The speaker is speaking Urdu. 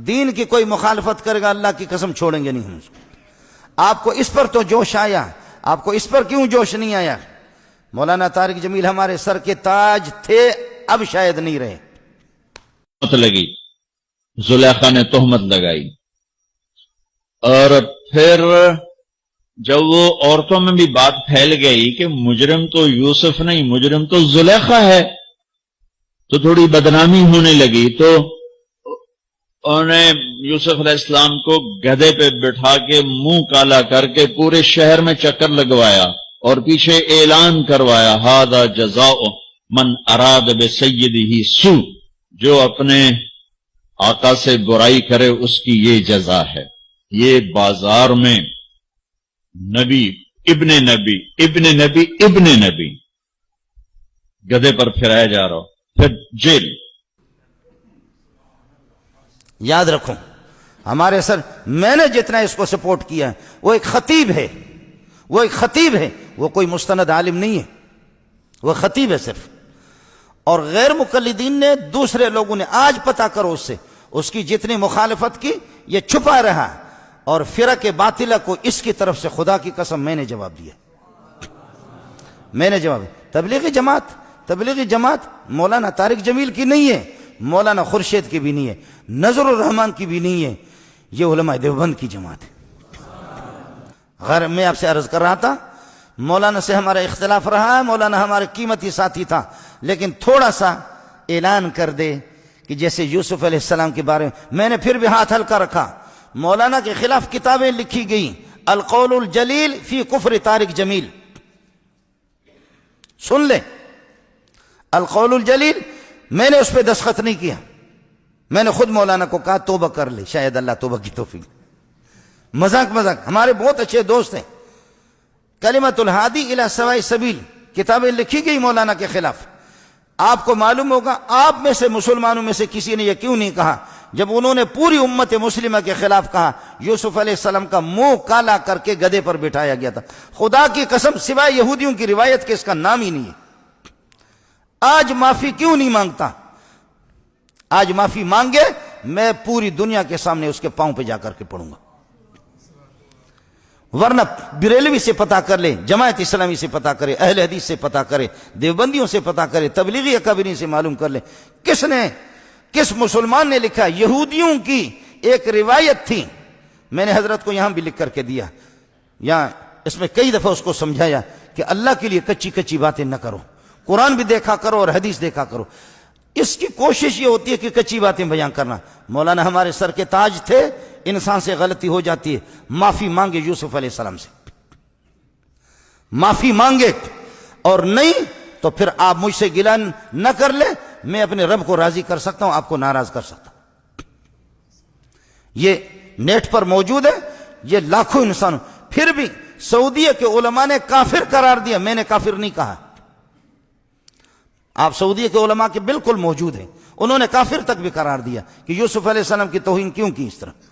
دین کی کوئی مخالفت کرے گا اللہ کی قسم چھوڑیں گے نہیں ہم اس کو۔ آپ کو اس پر تو جوش آیا، آپ کو اس پر کیوں جوش نہیں آیا؟ مولانا طارق جمیل ہمارے سر کے تاج تھے، اب شاید نہیں رہے۔ لگی زلیخا نے تہمت لگائی، اور پھر جب وہ عورتوں میں بھی بات پھیل گئی کہ مجرم تو یوسف نہیں، مجرم تو زلیخا ہے، تو تھوڑی بدنامی ہونے لگی، تو انہوں نے یوسف علیہ السلام کو گدھے پہ بٹھا کے منہ کالا کر کے پورے شہر میں چکر لگوایا اور پیچھے اعلان کروایا ھذا جزاء من اراد بسیدہ سوء، جو اپنے آقا سے برائی کرے اس کی یہ جزا ہے۔ یہ بازار میں نبی ابن نبی ابن نبی ابن نبی گدھے پر پھرایا جا رہا، پھر جیل۔ یاد رکھو ہمارے سر، میں نے جتنا اس کو سپورٹ کیا ہے، وہ ایک خطیب ہے، وہ ایک خطیب ہے، وہ کوئی مستند عالم نہیں ہے، وہ خطیب ہے صرف۔ اور غیر مقلدین نے، دوسرے لوگوں نے، آج پتہ کرو اس سے، اس کی جتنی مخالفت کی یہ چھپا رہا، اور فرق باطلہ کو اس کی طرف سے خدا کی قسم میں نے جواب دیا، میں نے جواب دیا۔ تبلیغی جماعت مولانا طارق جمیل کی نہیں ہے، مولانا خورشید کی بھی نہیں ہے، نظر الرحمان کی بھی نہیں ہے، یہ علماء دیوبند کی جماعت ہے۔ غیر میں آپ سے عرض کر رہا تھا، مولانا سے ہمارا اختلاف رہا ہے، مولانا ہمارے قیمتی ساتھی تھا، لیکن تھوڑا سا اعلان کر دے کہ جیسے یوسف علیہ السلام کے بارے میں نے پھر بھی ہاتھ ہلکا رکھا۔ مولانا کے خلاف کتابیں لکھی گئیں، القول الجلیل فی کفر طارق جمیل، سن لے، القول الجلیل، میں نے اس پہ دستخط نہیں کیا، میں نے خود مولانا کو کہا توبہ کر لے، شاید اللہ توبہ کی توفیق۔ مذاق ہمارے بہت اچھے دوست ہیں، کلمۃ الہادی الی سواء السبیل کتابیں لکھی گئی مولانا کے خلاف۔ آپ کو معلوم ہوگا آپ میں سے مسلمانوں میں سے کسی نے یہ کیوں نہیں کہا جب انہوں نے پوری امت مسلمہ کے خلاف کہا یوسف علیہ السلام کا منہ کالا کر کے گدھے پر بٹھایا گیا تھا؟ خدا کی قسم سوائے یہودیوں کی روایت کے اس کا نام ہی نہیں ہے۔ آج معافی کیوں نہیں مانگتا؟ آج معافی مانگے، میں پوری دنیا کے سامنے اس کے پاؤں پہ جا کر کے پڑوں گا، ورنہ بریلوی سے پتہ کر لے، جماعت اسلامی سے پتہ کرے، اہل حدیث سے پتہ کرے، دیوبندیوں سے پتہ کرے، تبلیغی اکابرین سے معلوم کر لے، کس مسلمان نے لکھا؟ یہودیوں کی ایک روایت تھی، میں نے حضرت کو یہاں بھی لکھ کر کے دیا، یہاں اس میں کئی دفعہ اس کو سمجھایا کہ اللہ کے لیے کچی باتیں نہ کرو، قرآن بھی دیکھا کرو اور حدیث دیکھا کرو۔ اس کی کوشش یہ ہوتی ہے کہ کچی باتیں بیان کرنا۔ مولانا ہمارے سر کے تاج تھے، انسان سے غلطی ہو جاتی ہے، معافی مانگے یوسف علیہ السلام سے، معافی مانگے، اور نہیں تو پھر آپ مجھ سے گلہ نہ کر لیں، میں اپنے رب کو راضی کر سکتا ہوں، آپ کو ناراض کر سکتا ہوں۔ یہ نیٹ پر موجود ہے، یہ لاکھوں انسانوں، پھر بھی سعودیہ کے علماء نے کافر قرار دیا، میں نے کافر نہیں کہا۔ آپ سعودیہ کے علماء کے بالکل موجود ہیں، انہوں نے کافر تک بھی قرار دیا کہ یوسف علیہ السلام کی توہین کیوں کی اس طرح۔